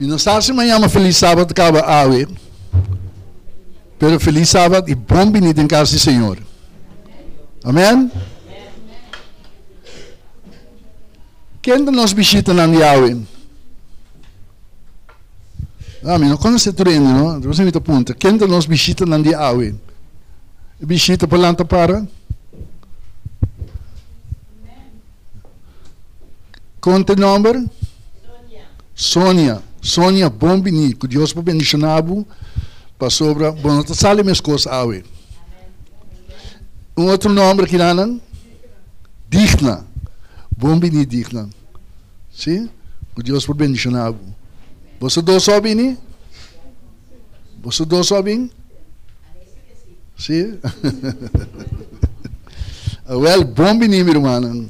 não sabe se amanhã uma feliz sábado acaba awe. Pero feliz sábado e bom benito em casa do Senhor. Amém? Quem nos visita na Yahweh? Não conhece treino, não? Você me aponta. Quem nos visita na Yahweh? Visita para lá para? Conta o nome? Sônia, bom benito. Que Deus pode bendicionar-vos para sobre. Bom, não sale minhas coisas, Yahweh. Outro nome aqui, não? Digna. Bom benito, Digna. Sim? Que Deus pode bendicionar-vos. Você dois sabem? Você dois sabem? Sim? Well, bom benito, meu irmão.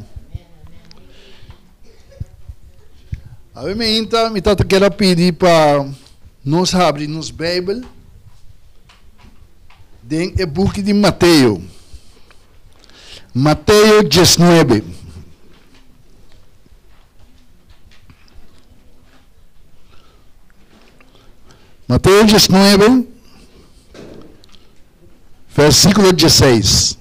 A mim, eu quero pedir para nós abrir nos Bíblia dentro do book de Mateus. Mateus 19. Mateus 19, versículo 16.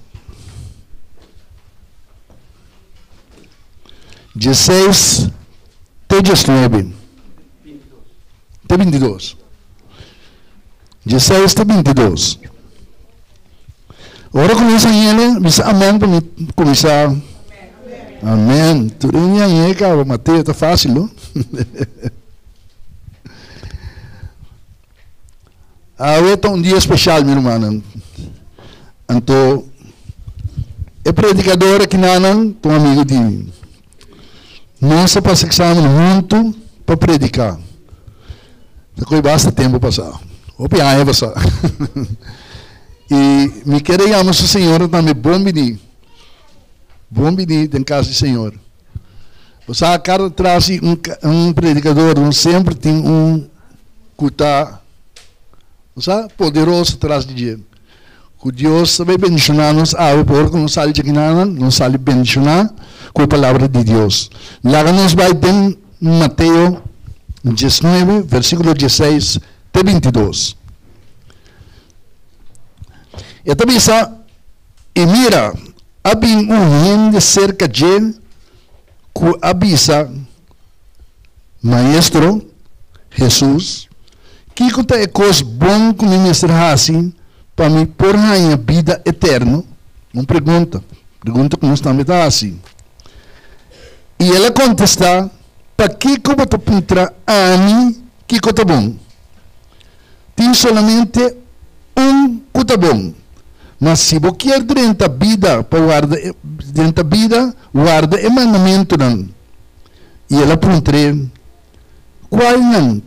16 até 19. Até 22. 16 até 22. Agora começa ele, diz amém para começar. Amém. Tudo em aí, cara, Mateus, está fácil, não? Hoje é um dia especial, meu irmão. Então, é predicador aqui não, um amigo de mim. Nós passamos muito para predicar. Depois basta tempo passar. Opa, é passar. E me queremos o Senhor também bom benito. Bom benito em casa do Senhor. Você a cada traz um predicador, sempre tem cutar. Você poderoso atrás de Deus. Que Deus sabe bendicionar-nos, porque não sabe de que não sabe bendicionar com a palavra de Deus. Lá nos vai em Mateus 19, versículo 16 até 22. E também e mira, havia gente cerca de ele que avisa, Maestro Jesus, que conta é coisa bom que me mostrar assim, para me pôr na minha vida eterna. Uma pergunta que nós estamos assim. E ela contesta, para que como tu pintra a mim, que conta bom? Tem somente que está bom. Mas se você quer dentro da vida, guarda o mandamento não. E ela pergunta, qual não?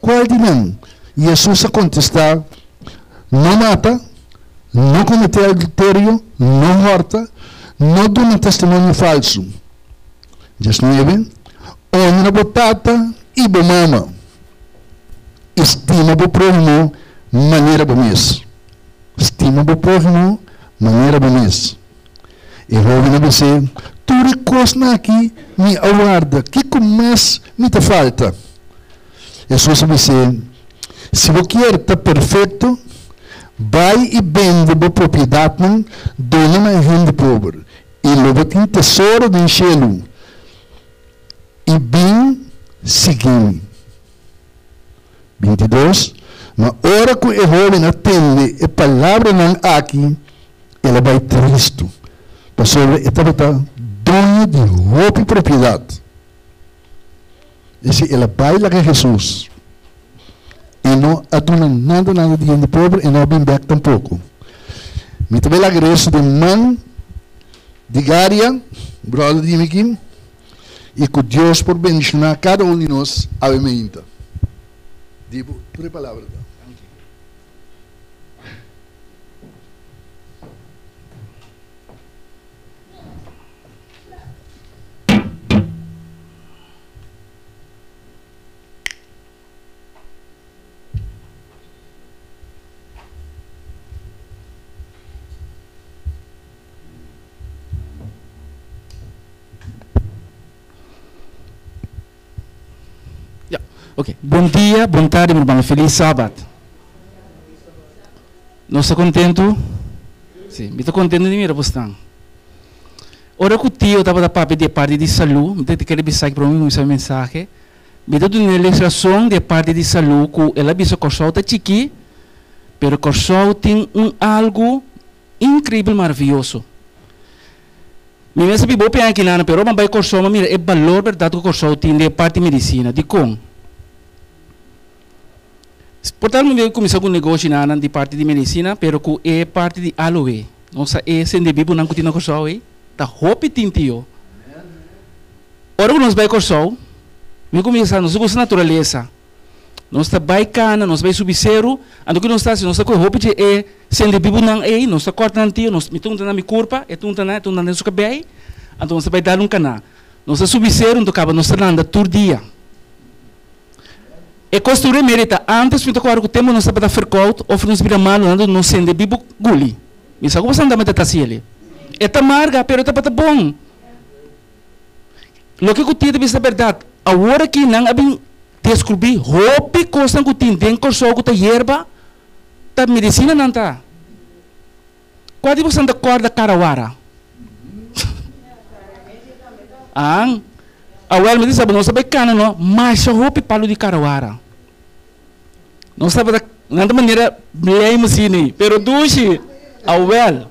Qual de não? E Jesus a contestar, não mata, não comete adultério, não morta, não dá testemunho falso. 19. Honra a tata e a mama. Estima o próximo, maneira bom mesmo. Estima o próximo, maneira bom mesmo. E jovem você, tu recosta aqui, me aguarda, que mais me te falta? Jesus disse, se você quer estar perfeito, vai e vende a propriedade, dona a gente pobre, e leva tem tesouro do cielo, e vem seguir. 22. Mas hora que o jovem atende a palavra não aqui, ela vai triste. Pastor, estava dona de roupa e propriedade. E se ela vai lá com Jesus, e não aduna nada de gente pobre, e não vem back tampouco. Me também agradeço de mãe, de Gária, brother de Miquim, e que Deus por bendicionar cada um de nós, amém. Digo, por palavra. Ok. Bom dia, boa tarde, meu irmão. Feliz sábado. Não está contento? Sim, me estou contente de mim, Rabostão. Ora que o tio estava da parte de parte de saúde, me queria avisar para mim uma mensagem. Me deu uma ilustração de parte de saúde que ela disse que o coração está chique, mas o coração tem algo incrível, maravilhoso. Me pensa que vou pegar aqui na pero mas vai coração, mas mira, é valor verdade que o coração tem de parte de medicina, de como? Portanto, eu comecei com um negócio de parte de medicina, pero que é parte de aloe. Nossa, é sendo vivo não continua com o está roupa tintio. Ora que nós vai com o me começa, nós gostamos da natureza. Nós está baicana, nós vai subir zero, ando que nós está, nós está com roupa de é sendo vivo não é, nós está cortando tio, nós me tunta na minha curva, é tunta na sua cabelo, então nós vai dar um canal. Nós está subir zero, então acaba nós está andando todo dia. E costura merita antes muito claro que o tempo não está para fazer out ou nos vira mal andando não sendo bibo guli. Me sabe como você anda metade assim ele. É tamarga, pero está para bom. Lo que eu tinha de vista verdade, a hora que não abin descobrir roupa coisa que tem dentro corso que tá hierba, tá medicina não tá. Quando você anda corda carawara. Ah, a well me disse, não sabe cana não, mas a roupa palo de carawara. Não sabe da maneira blame assim, pero duche a well.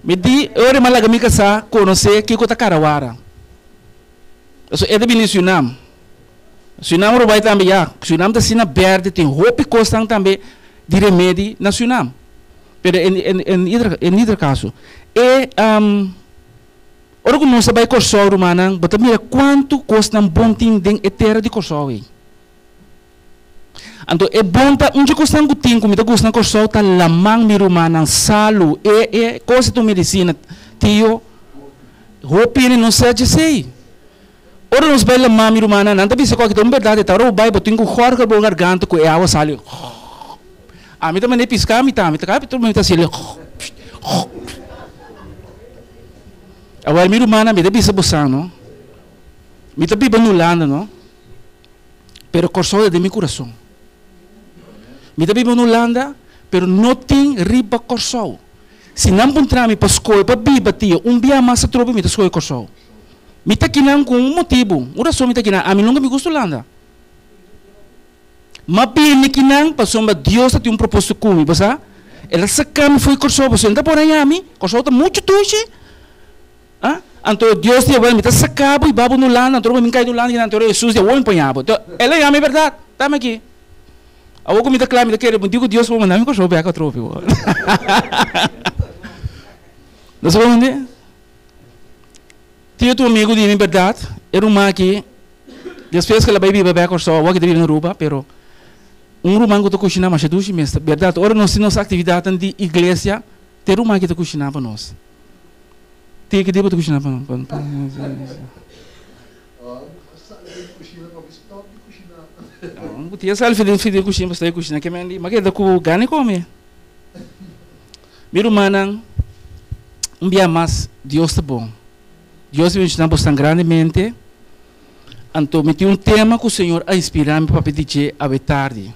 Me di, ora malaga mi casa conhecer que cota carawara. Isso é de bem Suriname. Suriname não vai também já. Suriname da sina verde tem roupa costan também de remédio na Suriname. Pero em outro caso, é ora que não sabe corso romana, bota mira quanto custa um bom tim den etera de corso aí. Então é bom tá onde custa um tim como tá custa corso tá lamang mi romana salu é coisa de medicina tio roupa ele não sabe sei. Ora nos vai lamang mi romana não tá bisa qualquer coisa verdade tá ora vai botar com corca pro garganta com água sali. A mim também é piscar me tá todo mundo tá assim. Agora, minha irmã, me dá bisa buscar, não? Me dá biba nulanda, não? Pero corso de meu coração. Me dá biba nulanda, pero não tem riba corso. Se não encontrar me para escolher, para biba tio, dia mais trobe me dá escolher corso. Me tá quinando com motivo. Ora só me tá quinando, a mim nunca me gusta Holanda. Mas bem me quinando, passou uma Deus tem um propósito comigo, basta? Ela sacou foi corso, você não tá por aí a mim, corso tá muito tuche. Então Deus te vai me sacabo e babo no lana, então me cai do lana e então Jesus já vai empanhado. Então ela é a minha verdade, tá aqui. A outra me declara, me quer, digo Deus vai mandar me coisa para cá trope. Não sabe onde? Tinha tu amigo de minha verdade, era uma aqui. Depois que ela vai viver para cá só, o que deve na Ruba, pero rumão que tu cozinha mas é duas meses, verdade. Ora nós nossa atividade de igreja, ter uma que tu cozinha para nós. Tem que depois cozinhar para não tinha sal filho cozinhar para cozinhar que me mas que da com gane come meu irmão dia mais Deus está bom Deus me ensina bastante grandemente então me tem tema que o Senhor a inspirar-me para pedir a tarde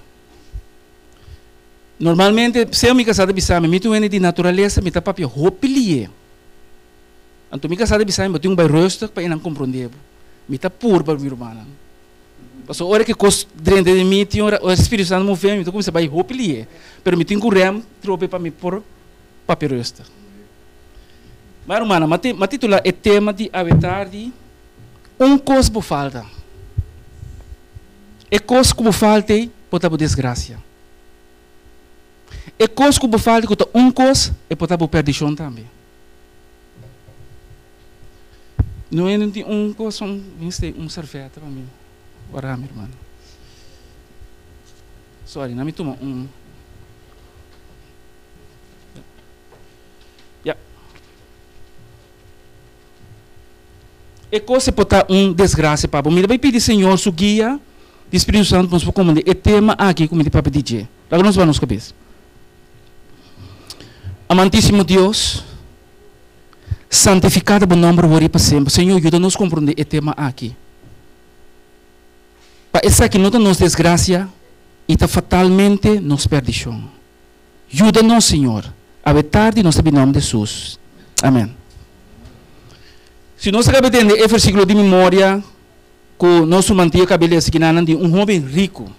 normalmente se eu me casar de bisame me tem de natureza me tá papi roupilie. Então, me casada de sair, eu tenho um bairro para não compreender. Me está puro para minha irmã. Porque a hora que cost dentro de mim, o Espírito Santo me vem, então comecei a bairro para ele. Mas me tenho um rem, trope para me pôr papel rosto. Mas, irmã, mas titular é tema de tarde, coisa por falta. É coisa que por falta, pode ter desgraça. É coisa que por falta, que coisa, é pode ter perdição também. Não é coisa, servete para mim. Agora, minha irmã. Sorry, não me toma Yeah. É coisa pode estar desgraça, papo. Me vai pedir, Senhor, sua guia, de Espírito Santo, para nos comandar. É tema aqui, como de papo DJ. Lá nós vamos cabeça. Amantíssimo Deus, santificado o nome do para sempre. Senhor, ajuda-nos a compreender o tema aqui. Para essa que não nos desgraça e está fatalmente nos perdição. Ajuda-nos, Senhor, a ver tarde nós em nome de Jesus. Amém. Se nós acabamos de entender o versículo de memória, que nosso mantinha cabelo assim de um homem rico.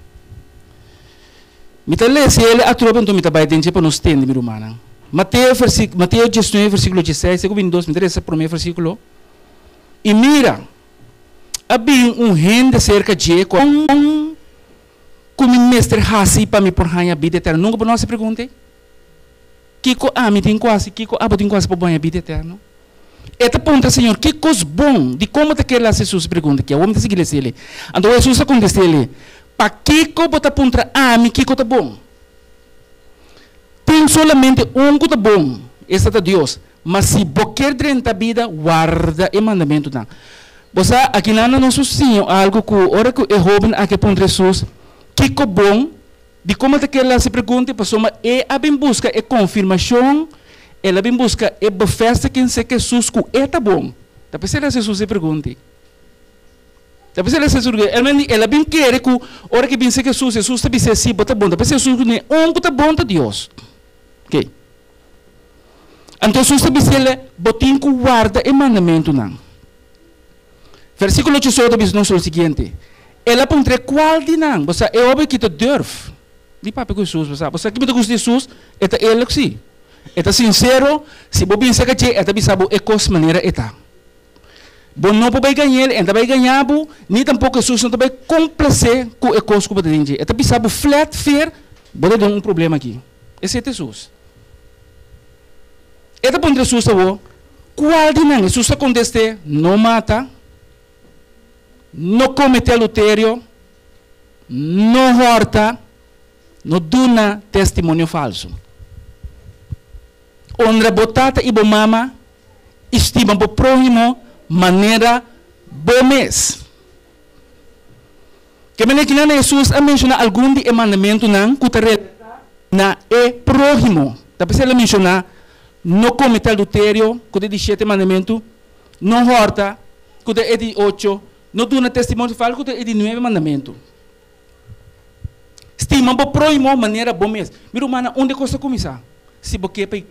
Me talhe se ele atrova então me trabalha dentro para nos entender, meu irmão. Mateus 19, versículo 16, segundo 22, me interessa o primeiro versículo. E mira, havia gente cerca de como mestre Hassi para me porrar a vida eterna. Nunca por nós se pergunte. Kiko me tem quase, Kiko tem quase para a vida eterna. Eta ponta, Senhor, que coisa bom de como te quer lá Jesus pergunta que o homem está seguindo ele. Então Jesus acontece ele. Para Kiko bota ponta Kiko tá bom. Tem solamente que tá bom, esse é Deus. Mas se quer durante a vida, guarda o mandamento não. Você aqui na nosso Senhor algo que ora que é jovem aqui ponta Jesus, Kiko bom de como te quer lá se pergunta, pessoa a bem busca é confirmação. Ela vem buscar e befesta quem se que Jesus que é tá bom. Da pessoa Jesus se pergunta. Da pessoa Jesus ela vem querer que hora que vem se que Jesus está dizendo assim, tá bom. Da pessoa Jesus que tá bom tá Deus. OK. Então Jesus está dizendo botin que guarda o mandamento não. Versículo 18 diz o seguinte. Ela pontre qual de não, você é óbvio que tu deve. Di papi com Jesus, você que me gosta de Jesus, é ele que sim. Eta sincero, se você pensa que eta bisa bo ekos maneira eta. Bo não pode ganhar, eta vai ganhar bo, nem tampouco Jesus não vai complacer com ekos que você tem. Eta bisa bo flat fair, pode dar problema aqui. Esse é Jesus. Eta ponte Jesus bo, qual de não Jesus acontece, não mata, não comete adultério, não horta, não duna testemunho falso. Onde botata e mama estima o próximo maneira bomes. Que me que Jesus a mencionar algum de mandamento não que na é próximo. Da pessoa ele mencionar não cometer adultério, que de 7 mandamento, não horta, que é de 8, não dá testemunho falso, que é de 9 mandamento. Estima o próximo maneira bomes. Meu irmão, onde coisa começar? Se você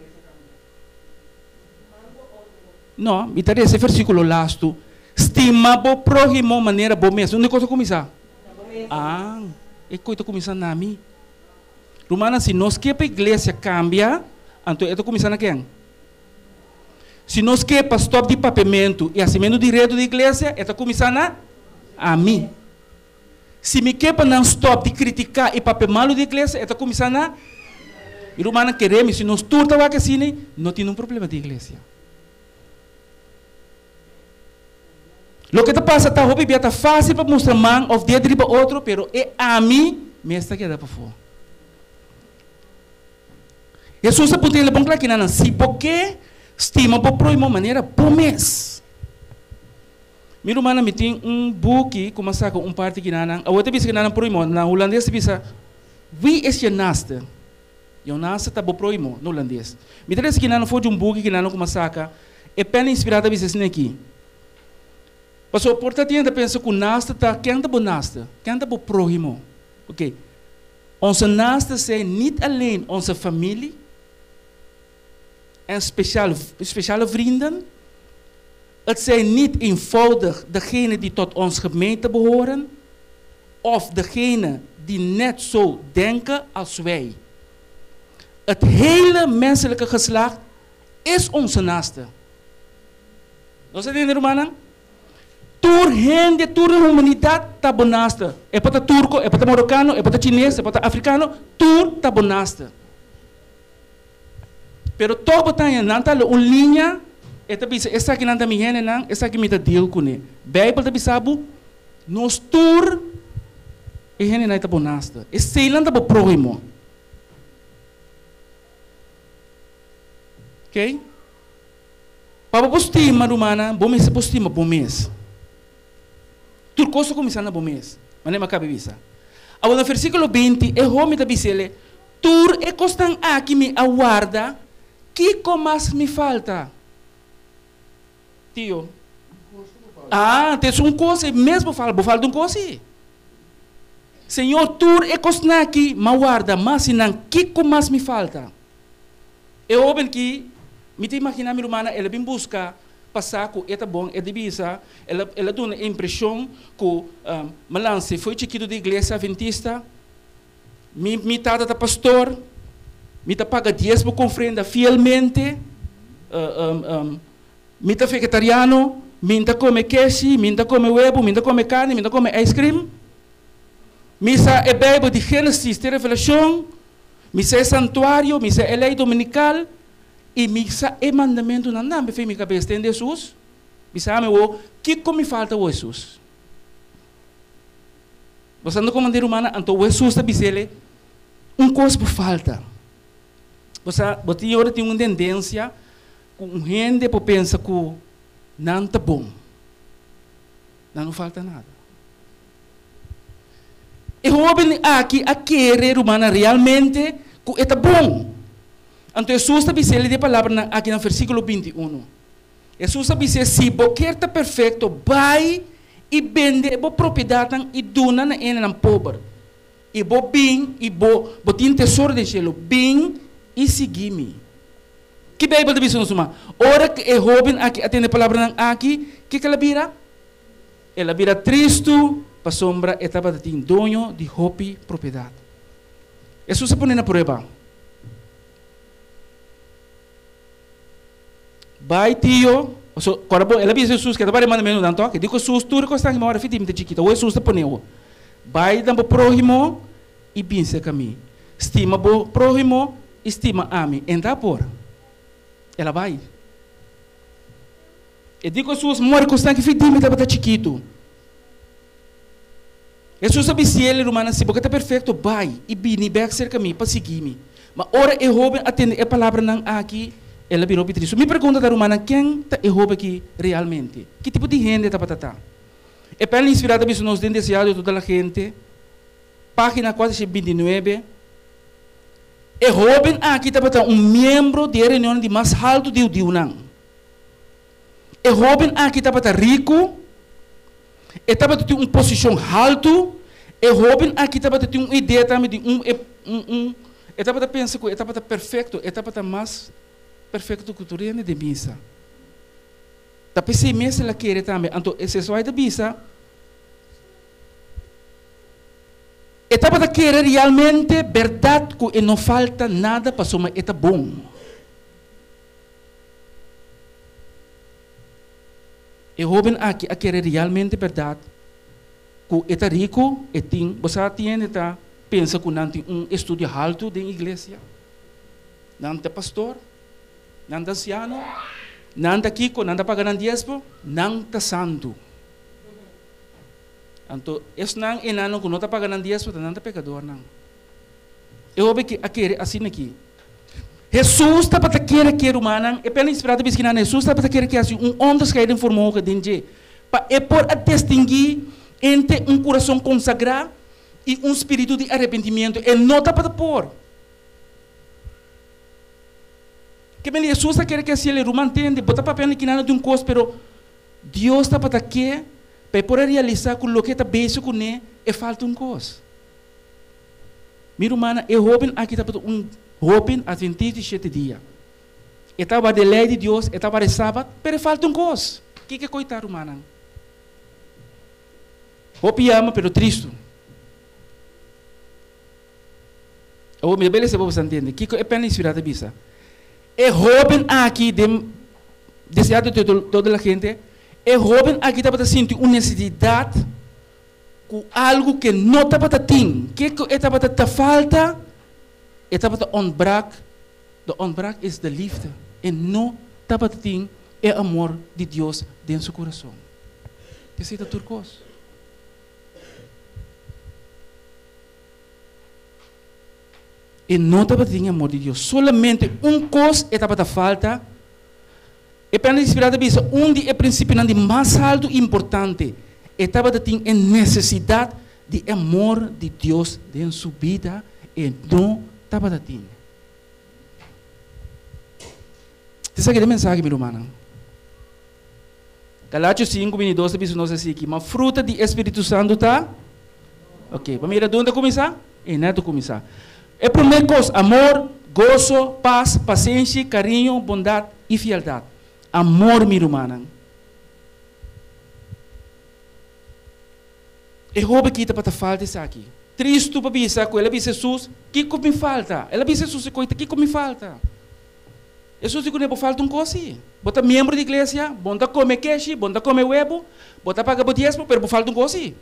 não, me interessa esse versículo lasto. Estima o próximo maneira bom mesmo. Onde coisa começar? É coisa começar na mim. Romana, se nós que a igreja cambia, então é começar na quem? Se nós que para stop de papamento e acimento direito da igreja, é começar na a mim. Se me que para não stop de criticar e papel malo da igreja, é começar na Romana queremos, se nós turta o que assim, não tem problema da igreja. Lo que te passa está roupa está fácil para mostrar man of dia para outro, pero é a mim mesmo que dá para fora. Jesus pode ele bom claro que não se porque estima por próxima maneira por mês. Meu irmão me tem book como saca parte que não, a outra vez que não próximo na holandês bisa wie is je naaste? Je naaste tá por próximo no holandês. Me interessa que não foi book que não como saca é pena inspirada bisa assim aqui. Pastor, portanto, ainda pensa que o nasta está, quem está bom nasta? Quem está bom próximo? Ok. Onze nasta é não alleen onze família, en speciale vrienden. Het zijn niet eenvoudig degenen die tot onze gemeente behoren, of degenen die net zo denken als wij. Het hele menselijke geslacht is onze naaste. Não se entende, irmã? Tur gente, tur humanidade está bonasta. É para turco, é para marocano, é para chinês, é para africano, tur está bonasta. Pero todo tem nanta uma linha, esta bisa essa aqui nanta minha não, essa aqui me dá deal com ele. Bíblia está bisabu, nos tur e gente não está bonasta. E se não está próximo. Ok? Para postima rumana, bom mês postima bom mês. Tudo coisa começando a bom mês, mas não acaba visa. Agora no versículo 20, é homem da bisele, tur é costan aqui me aguarda, que comas me falta? Tio. Tem um coisa, mesmo fala de um coisa. Senhor, tu é cosna aqui, mas guarda, mas se não, que mais me falta? Eu ouvi que, me te imaginar, minha irmã, ela vem buscar, passar com esta bom, é divisa, ela dá a impressão que Malance foi chiquito da igreja adventista, me tata pastor, me ta paga diezmo com ofrenda fielmente, me ta vegetariano, me ta come queijo, me ta come huevo, me ta come carne, me ta come ice cream. Misa é Bíblia de Gênesis, de Revelação, misa é santuário, misa é lei dominical, e misa é mandamento na nome, fez minha cabeça, tem Jesus? Misa é o que me falta o Jesus? Você não comandar humana, então o Jesus está dizendo, coisa por falta. Você agora tem uma tendência, com gente para pensar que não está bom, não falta nada. E o homem aqui a querer humana realmente que é bom. Então Jesus está dizendo a palavra aqui no versículo 21. Jesus está dizendo, se você quer estar perfeito, vai e vende a propriedade e dona na pobre. E você bem, e você tem tesouro do céu, bem e segui-me. Que Bíblia diz nos uma? Ora que o homem aqui atende a palavra aqui, que ela vira? Ela vira triste, para sombra, estava de dono de hopi propriedade. Jesus se põe na prova. Vai, tio. Ela diz Jesus que estava mandando menos tanto. Que digo Jesus, tu recostas em uma hora, fitimamente chiquita. O Jesus se põe. Vai, dá para o próximo e pensa que mim. Estima o próximo, estima a mim. Entra por. Ela vai. E digo Jesus, morre recostas que fitimamente estava chiquito. Jesus sabe se ele, humana, se você está perfeito, vai e vem back cerca de mim para seguir-me. Mas ora, eu roubo atende a palavra não aqui, ela virou triste. Me pergunta da humana, quem está roubo aqui realmente? Que tipo de gente está para estar? É para inspirar a nos desejados de toda a gente. Página 429. É roubo aqui está para estar membro da reunião de mais alto de Udiunang. É roubo aqui está para estar rico. Estava a ter uma posição alta, e Robin aqui estava a ter uma ideia também de estava a pensar que estava a perfeito, estava a mais perfeito que o turno de missa. Tapi se mesa ela quer também, então esse só é de missa. Estava a querer realmente verdade que não falta nada para somar está bom. E jovem aqui a querer realmente verdade, que é rico, e tem, você tem tá pensa que não tem estudo alto da igreja, não tem pastor, não tem anciano, não tem kiko, não tem pagando diezmo, não tem santo. Então, esse não é nada que não está pagando diezmo, não tem pecador não. Eu ouvi que a querer assim aqui. Jesus está para querer humana, e pela inspirada que Jesus está para querer assim onda que ele informou que dinge, para por a distinguir entre coração consagrado e espírito de arrependimento. Ele não está para pôr. Que bem Jesus está querer que assim ele mantém, botar papel aqui nada de coisa, pero Deus está para que para poder realizar com o que está beijo com ele, e falta coisa. Minha irmã, é jovem aqui está para Hoping a 27 dias. Estava de lei de Deus, estava de sábado, mas falta coisa. O que é coitado, humano? Hoping ama, pero triste. Oh, me beleza, você entende? Que é pena inspirada bisa. É jovem aqui, desejado de toda a gente, é jovem aqui estava sentir uma necessidade com algo que não estava tendo. Que estava a falta? Estava a ontbrak. De ontbrak is de liefde. E não estava a ter o amor de Deus dentro do seu coração. Isso é da turcos. E não estava a ter o amor de Deus. Solamente coisa estava a falta. E para inspirar a vista, onde é o princípio mais alto e importante, estava a ter a necessidade de amor de Deus dentro da sua vida e não estava a ter. Você sabe a mensagem, meu irmão? Galátios 5, 22, diz nós assim, que a fruta do Espírito Santo está Ok, primeiro, de onde começar? É neto começar. É a primeira coisa, amor, gozo, paz, paciência, carinho, bondade e fialdade. Amor, meu irmão. É roubo que está para falta isso aqui. Triste para pensar com ela, Jesus, o que me falta? Ela diz Jesus, o que me falta? Jesus diz que não falta coisa. Bota membro da igreja, bota comer queijo, bota comer huevo, bota pagar botiesmo, mas falta coisa.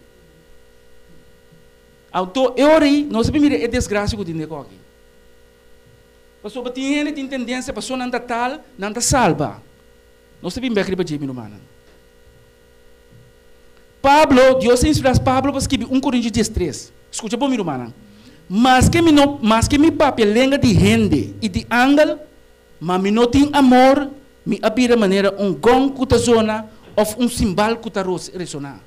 Então, eu ori, não sei mira, é desgraça que eu tenho aqui. Pessoa tem tendência, pessoa não está tal, não está salva. Não sei bem que para Jimmy humana. Pablo, Deus inspirou Pablo para escrever 1 Coríntios 10:3. Escuta bom, meu irmão. Mas que me papel lenga de gente e de ángel, mas me não tem amor, me abira maneira gong que está zona ou simbal que está ressonar.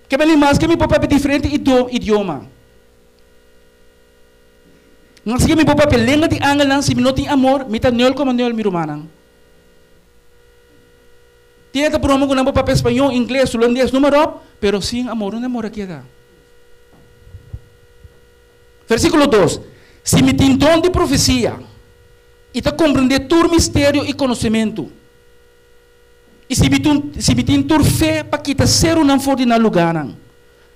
Que bem mais que me papel diferente idioma. Mas que me papel lenga de ángel não se me não tem amor, me está nel como nel, meu irmão. Tiene promo con un papel español, inglés, holandés, número, pero sin amor, no amor aquí da. Versículo 2. Se me tem dom de profecia, e te compreender todo mistério e conhecimento, e se me tem tua fé para que te ser um forte na lugar,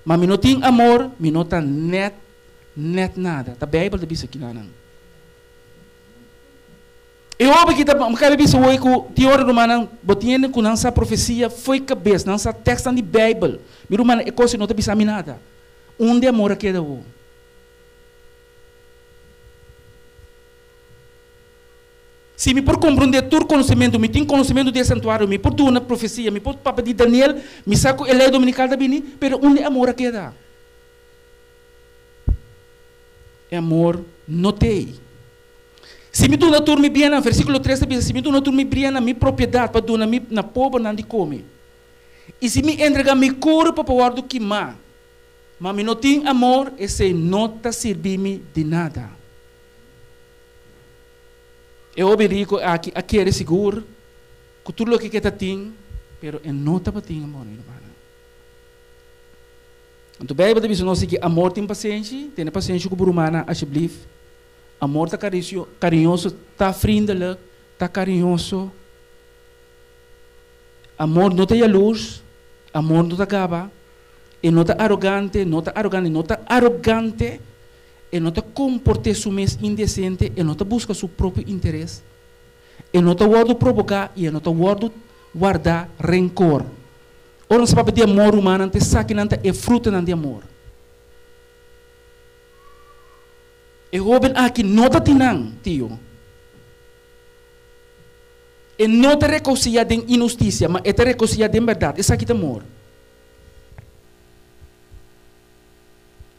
mas me não tem amor, me não tem net nada. A Bíblia diz aqui não. Eu acho que cada vez que eu teoria romana, botinha com nossa profecia foi cabeça, nossa texto de Bíblia. Meu irmão, é coisa não te bisa nada. Onde amor aqui da o? Se me por compreender todo conhecimento, me tem conhecimento de santuário, me por tu na profecia, me por papa de Daniel, me saco ele dominical da bini, pero onde amor aqui da? É amor não tem. Se me tu na turma bem, no versículo 3 diz, se me tu na turma bem na minha propriedade, para tu na pobre não de come. E se me entregar meu corpo para o do que mas me não tem amor, esse não está servindo de nada. Eu obedeci aqui é seguro, que tudo o que está tem, pero não está para ter amor, irmão. Então, a Bíblia diz que amor tem paciência com o humano, alsjeblieft. Amor está carinhoso, está friendly, está carinhoso. Amor não tem luz, amor não está gaba, e não está arrogante, não está comporta-se mais indecente, e não está busca seu próprio interesse, e não está guarda provocar, e não está guardar rancor. Ora, não se pode de amor humano, não sabe que é fruto de amor. E jovem aqui não está tinang, tio. E não está reconciliado em injustiça, mas está reconciliado em verdade. Isso aqui é amor.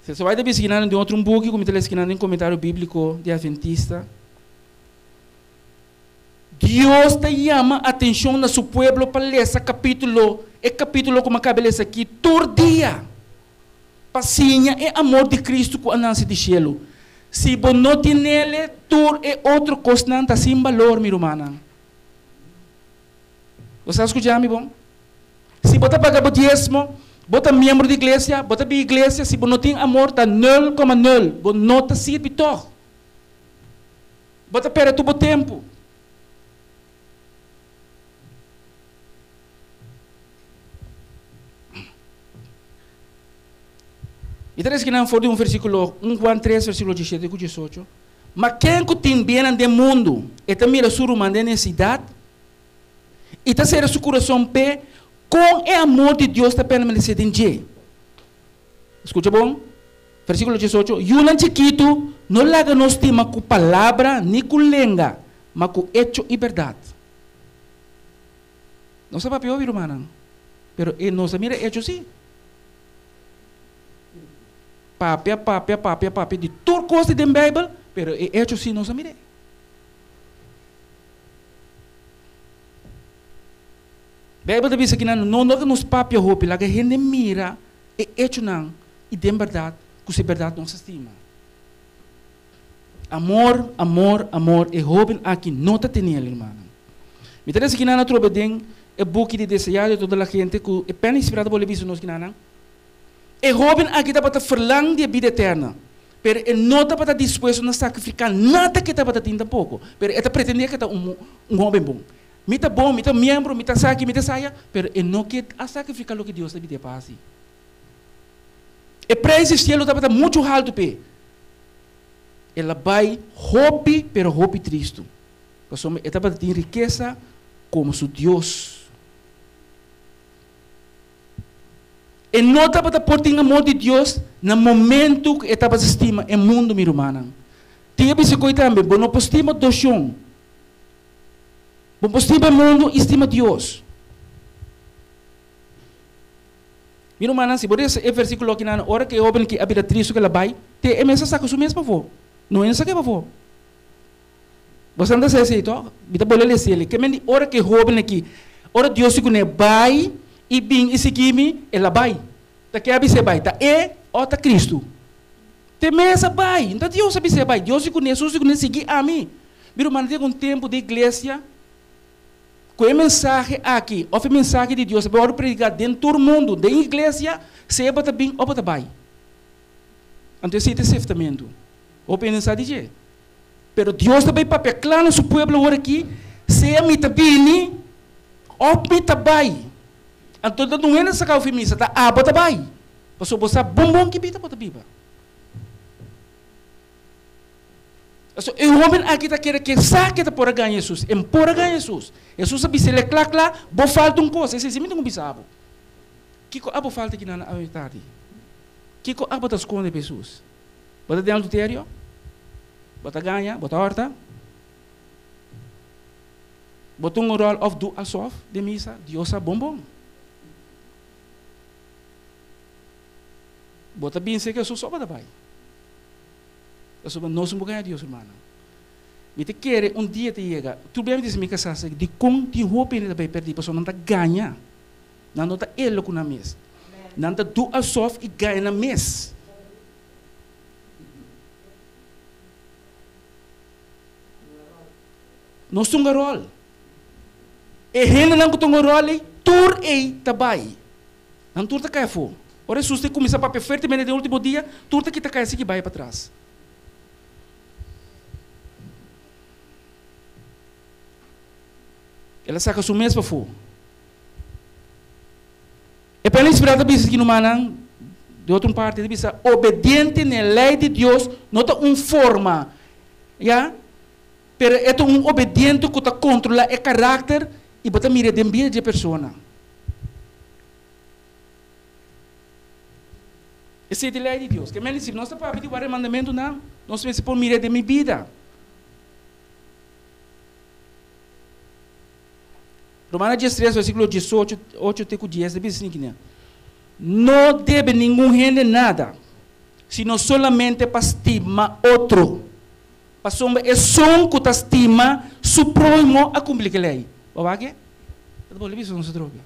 Você vai estar esquinando de outro book, como está esquinando em comentário bíblico de Adventista. Deus te chama a atenção na seu povo para ler esse capítulo. É capítulo como acaba de ler aqui, todo dia. Paciência é amor de Cristo com a anança de cielo. Se você não tem ele, tudo é outro coisa, não está sem valor, meu irmão. Você está escutando, meu bom? Se você paga o dízimo, você é membro da igreja, você é igreja, se você não tem amor, está 0,0, você não está servindo todo. Você perde todo o tempo. E três que não for de versículo 1 Juan 3, versículo 17 e 18. Mas quem que tem bem no mundo, e também a sua humana necessidade, e está ser seu coração pé, com o amor de Deus está permanecendo em dia. Escuta bom? Versículo 18. E um chiquito, não laga nos tema com palavra, nem com língua, mas com hecho e verdade. Não sabe pior, irmã? Pero não se mira hecho sim. Papi, de tudo coisa da Bíblia, pero é hecho sim, não se mira. Bíblia diz que não nos papi a roupa, lá que a gente mira, é hecho não, e de verdade, que se verdade não se estima. Amor, é roupa aqui, não está tendo, irmão. Me interessa que não trouxe bem, é book de desejado de toda a gente, que é bem inspirado por o visto nos que não. E jovem aqui está para verlangen de vida eterna. Pero ele não está para disposto a sacrificar nada que está para ter pouco. Pero ele pretende que está homem bom. Mita bom, mita membro, mita saque, mita saia. Pero ele não quer sacrificar o que Deus deve para si. E preço do cielo está para muito alto, pe. Ela vai hobby, pero hobby triste. Porque ele está para ter riqueza como seu Deus. E não está para pôr em amor de Deus no momento que está para estima o mundo, meu irmão. Tinha que se cuidar também, não pode estima do chão. Não pode estima o mundo, estima Deus. Meu irmão, se por isso é versículo aqui na hora que o homem que habita triste que ela vai, tem a mensagem saca o mesmo favor. Não é isso que é favor. Você anda a dizer, então, me dá bola ele. Que me hora que o homem aqui, hora Deus se conhece, vai e bem e seguir-me, ela vai. Tá que abise vai, tá ou tá Cristo. Tem mesa vai, então Deus abise vai, Deus se conhece seguir a mim. Meu irmão, tem um tempo de igreja, com a mensagem aqui, a mensagem de Deus, para pregar dentro do mundo, da igreja, se bota bem ou bota vai. Então esse é o testamento. O pensar de pero Deus também papel claro no seu povo agora aqui, se a mita bem, ou mita vai. Então não é nessa causa femisa, tá bota vai. Passou você bom que bita bota biba. So, o homem aqui está querendo que saque da por ganhar Jesus, por ganhar Jesus. Jesus sabe se ele clacla, bo falta coisa, esse sim me não bisabo. Que co abo falta aqui na tarde. Que co abo das contas de Jesus. Bota de adultério, bota ganha, bota horta. Bota rol of do asof de misa, Deus é bom. Bota bem se que Jesus só bota vai. Nós somos ganhar Deus, irmão. Me te quer dia te chega. Tu bem diz me que sabe de como te roupa ainda vai perder, pessoa não tá ganha. Não tá ele com na mês. Não tá do a sof e ganha na mês. Nós somos rol. E renda não com o rol, tur ei tabai. Não tur tá cai fo. Ora se você começa para perfeito, mas no último dia, tur tá que tá cai assim que vai para trás. Ela saca o mesmo fogo. E para inspirar a que no manang, de outra parte, ele diz, obediente na lei de Deus, não é uma forma, já? Pero é um obediente que está controla o caráter e bota mira de vida de pessoa. Essa é a lei de Deus. Que me diz, nós estamos para o mandamento não, nós vamos pôr mira de minha vida. Romanos 13, versículo 18, 8 até 10, diz assim: não deve ninguém render nada, sino solamente para estimar outro. Para sombra é som que está estima, su próximo a cumprir a lei. Oba que? Eu vou levar isso não se droga.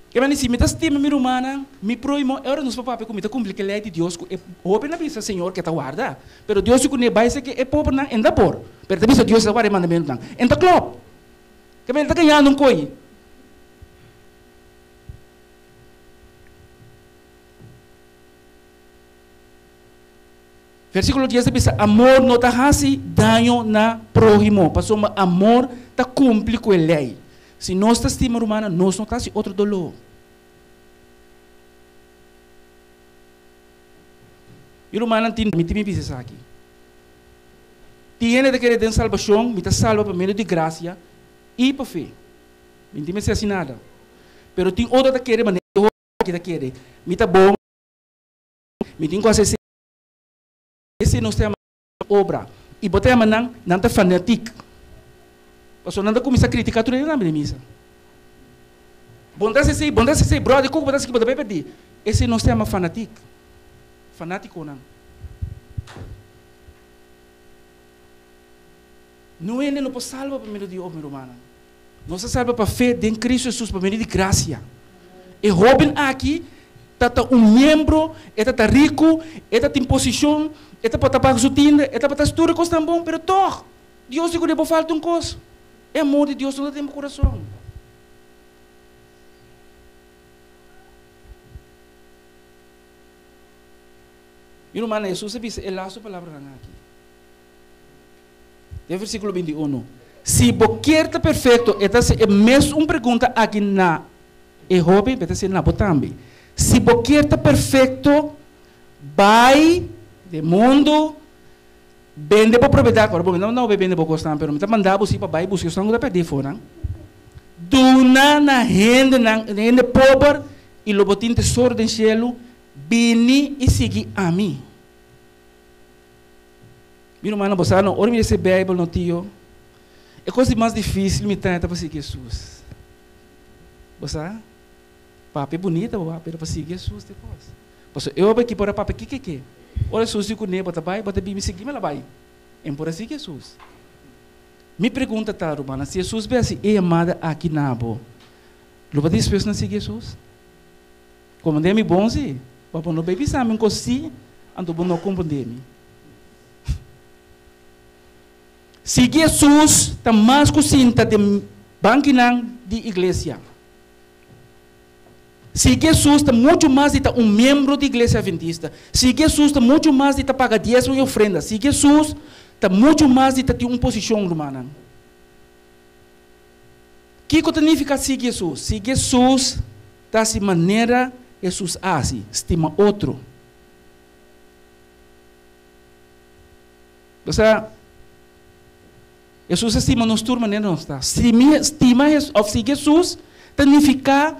Que mas se me está estima minha irmã, me próximo, agora nos papai como está cumprir a lei de Deus, é open na vista Senhor que está guarda. Pero Deus se conhece vai ser que é pobre não, ainda por. Pero também Deus está guarda mandamento não. Então claro. Que ele está ganhando coisa. Versículo 10 diz: amor não está fazendo dano na próximo. Passou amor está cumpre com a lei. Se nós está estima humana, nós não está se outro dolor. E o humano tem me dizer aqui. Tiene de querer ter salvação, me está salva por meio de graça. E para fé. Não tem mais assim nada. Pero tem outra que quer, mas não que quer. Me está bom. Me tem coisa assim. Esse não tem obra. E botar a mão não está fanático. Porque não está começar a criticar tudo na minha missa. Bondade se brother, como bondade que pode perder. Esse não se chama fanático. Fanático não. Não é nem para salvar para meio de homem humano. Não se salva para fé em Cristo Jesus para meio de graça. E Robin aqui está um membro, está rico, está em posição, está para pagar sua tinda, está para tudo coisa tão bom, mas toch Deus diz que não falta uma coisa. É amor de Deus não tem no coração. E no mana Jesus disse, é lá a sua palavra aqui. É versículo 21. Se você está perfeito, é mesmo uma pergunta aqui na jovem, vai ser na botambe. Se você está perfeito, vai do mundo, vende para propriedade. Agora, não vende para gostar, mas me mandar você para vai buscar, não dá perder fora. Duna na rende pobre e lo botin tesouro do cielo, vini e segui a mim. Meu irmão, você não olha esse Bíblia no tio. É coisa mais difícil me tentar para seguir Jesus. Você? Papo é bonita, para seguir Jesus depois. Você eu vou aqui para papo que? Olha Jesus com ele, bota me seguir, me lá vai. É por seguir Jesus. Me pergunta tá, irmã, se Jesus vê assim, é amada aqui na bo. Loba diz pessoas não seguir Jesus. Como é bom se, papo não baby sabe me cosi, ando bom não compreender-me. Seguir Jesus está mais cocinta de banquinang de igreja. Seguir Jesus está muito mais de um membro da igreja adventista. Seguir Jesus está muito mais de pagar dízimo e ofrenda. Seguir Jesus está muito mais de ter uma posição humana. O que significa seguir Jesus? Seguir Jesus está de maneira Jesus age, estima outro. Ou seja, Jesus estima nos turma maneira não está. Estima ou seguir Jesus significa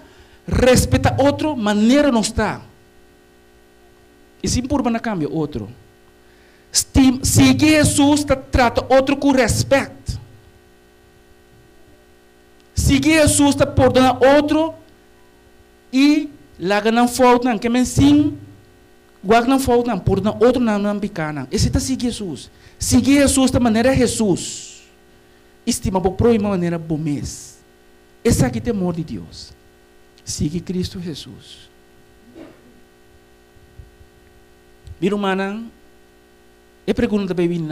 respeita outro maneira não está. E se por na cambio outro. Seguir Jesus trata outro com respeito. Seguir Jesus perdona outro e laga não falta não que men sim guarda não falta não perdona outro não picana. Esse tá seguir Jesus. Seguir Jesus da maneira Jesus. Estima por uma maneira bom mês. Esse aqui é o temor de Deus. Siga Cristo Jesus. Minha irmã, eu pergunto para mim,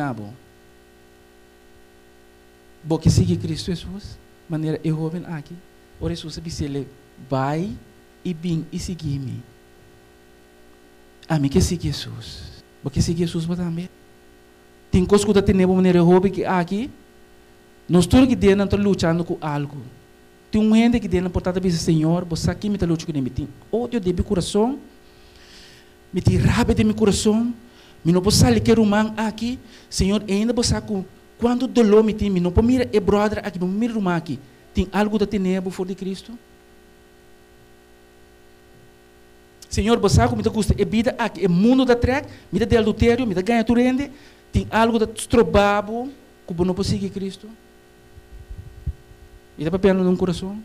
porque siga Cristo Jesus, maneira eu jovem aqui, ou Jesus disse ele vai e vem e seguir-me. A mim que siga Jesus, porque siga Jesus também. Tem coisas que eu tenho maneira jovem aqui. Nós todos que estamos lutando com algo. Tem um gente que tem portada dizer Senhor, você aqui me está lutando com ele. Tem ódio de meu coração, me tem raiva de meu coração. Me não posso sair que rumang aqui, Senhor, ainda você com quando dolor me tem, me não posso mirar e brother aqui, me mira rumang aqui. Tem algo da tenebra fora de Cristo? Senhor, você com me custa é vida aqui, é mundo da trek, me dá de adultério, me dá ganha tu rende. Tem algo da trobabo que não posso seguir Cristo? E está papel no coração.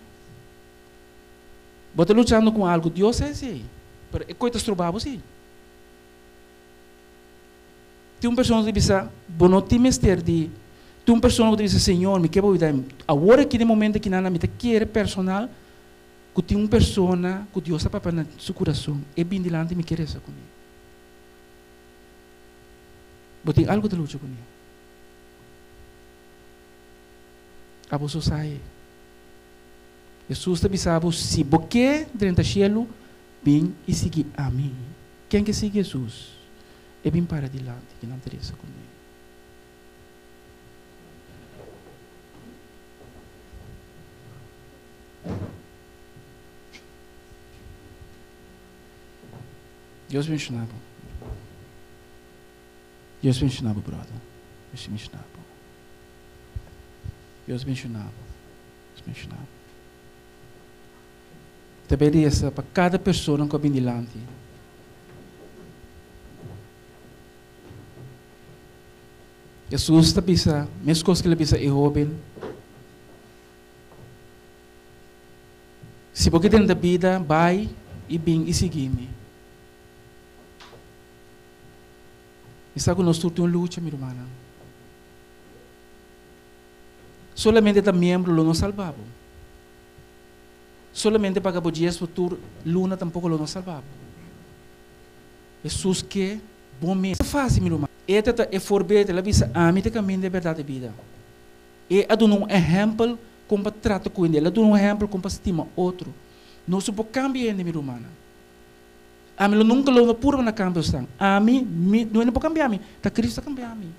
Você lutando com algo, Deus é assim. É coisas troubadas, sim. Tem uma pessoa que diz, não tem mistério de... Tem uma pessoa que diz, Senhor, me quebra a vida. Agora que no momento que não me quer personal, que tem uma pessoa que Deus está papel no seu coração, é bem delante me quer essa comigo. Você tem algo de luta comigo. A você sai. Jesus te avisava, se você dentro do cielo, vem e siga a mim. Quem que siga Jesus? É bem para adiante, que não interessa comigo. Deus me ensinava. Deus me ensinava, brother. Deus me ensinava. Deus me ensinava. Deus me ensinava. Também essa para cada pessoa que vem delante. Jesus está pensando, mesmo coisa que ele pensa é jovem. Se você tem da vida, vai e vem e siga-me. Isso é que nós temos uma luta, minha irmã. Solamente da membro não salvava. Solamente para o dia futuro, luna tampouco não salvava. Jesus que bom mesmo. É fácil, minha irmã. Esta é forbeta, ela visa a mim de caminho de verdade e vida. E ela dá um exemplo como trata com ele. Ela dá um exemplo como estima outro. Não se pode cambiar, minha irmã. A mim nunca lo puro na campo estão. A mim não é para cambiar mim, tá Cristo cambiar mim.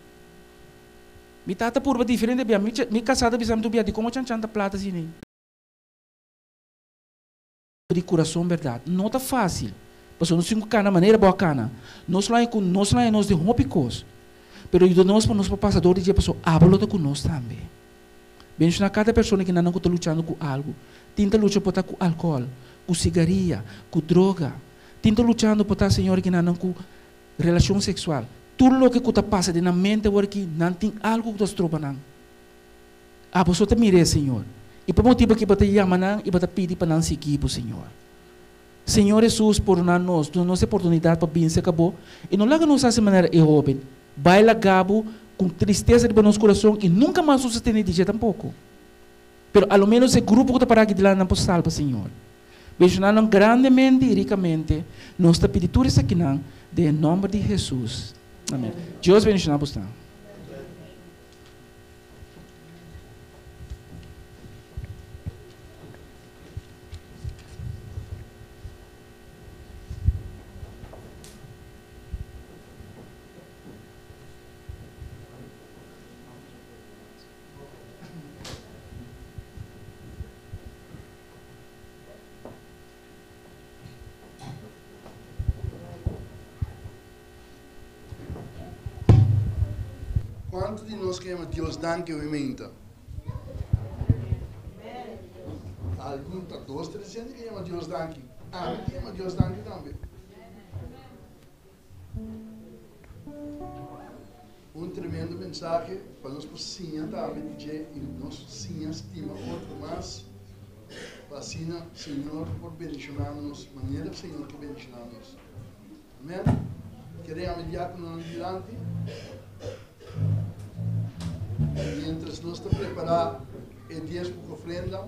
Mi tata purba diferente bia, mi casada bisa tu bia de como chanta plata assim. De coração verdade, não tá fácil. Porque nós temos cana maneira boa cana. Nós lá com nós de hópicos. Pero eu nós para nós passador de dia passou hablo com nós também. Bem, na cada pessoa que não está lutando com algo, tenta lutar por estar com álcool, com cigarrilha, com droga. Tenta lutando por estar senhor que não com relação sexual. Tudo o que está passando na mente porque não tem algo que está trocando. A pessoa te mire, Senhor. E por motivo que você chama e você pede para não seguir, Senhor. Senhor Jesus, por nós, nossa oportunidade para vir se acabou. E não larga nos essa maneira jovem. Vai lá gabo com tristeza de nosso coração e nunca mais nos tem de jeito tampouco. Pero ao menos esse grupo que está para aqui de lá não pode salvar, Senhor. Beijando grandemente e ricamente, nós te pedimos isso aqui, em nome de Jesus. Amém. Deus bendiga você. Quanto de nós queremos Deus danke ovviamente? Alguns, dois, 300 queremos Deus danke. Queremos Deus danke também. Tremendo mensagem para nós sim também dizer e nós sim estima outro mais para Senhor por bendicionar-nos, maneira do Senhor que bendicionar-nos. Amém? Queremos mediar com nós diante. Mientras nós estamos preparando o dízimo com ofrenda,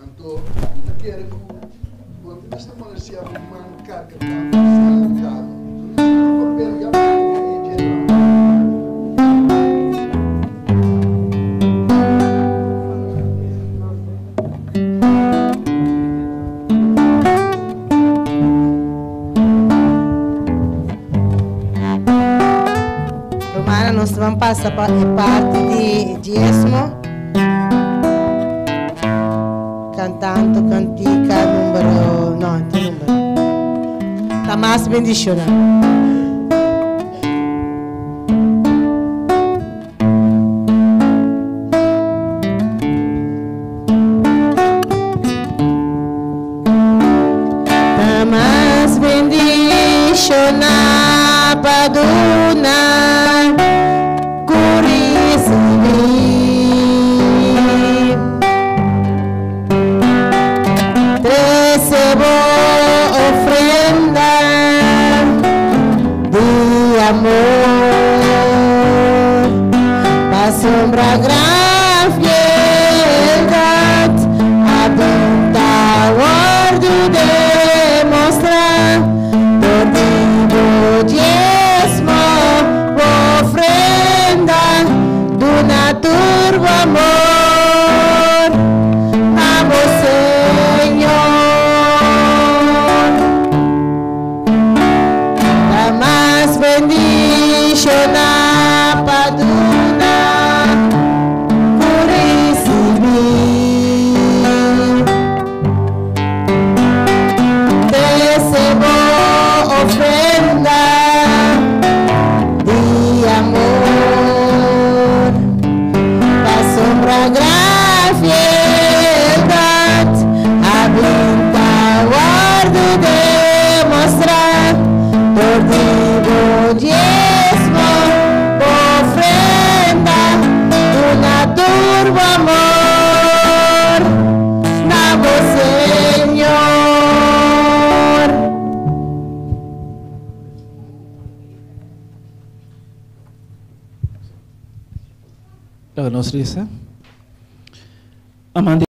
então, eu quero que quando esta mulher se abre uma carga para nós vamos passar para a parte de dízimo, cantando cantica número, não, tem número. Tá mais bendicionado. Tá mais bendicionado para sombra grave verdade adonta guardo demonstrar todo dízimo ofrenda do naturvo amor amo Senhor la más bendicionada paduna ofrenda de amor, da sombra grave verdade, habita guardo demonstrar, todo dízimo ofrenda do naturvo amor, nabo Senhor. Nós, Risa. Amanda.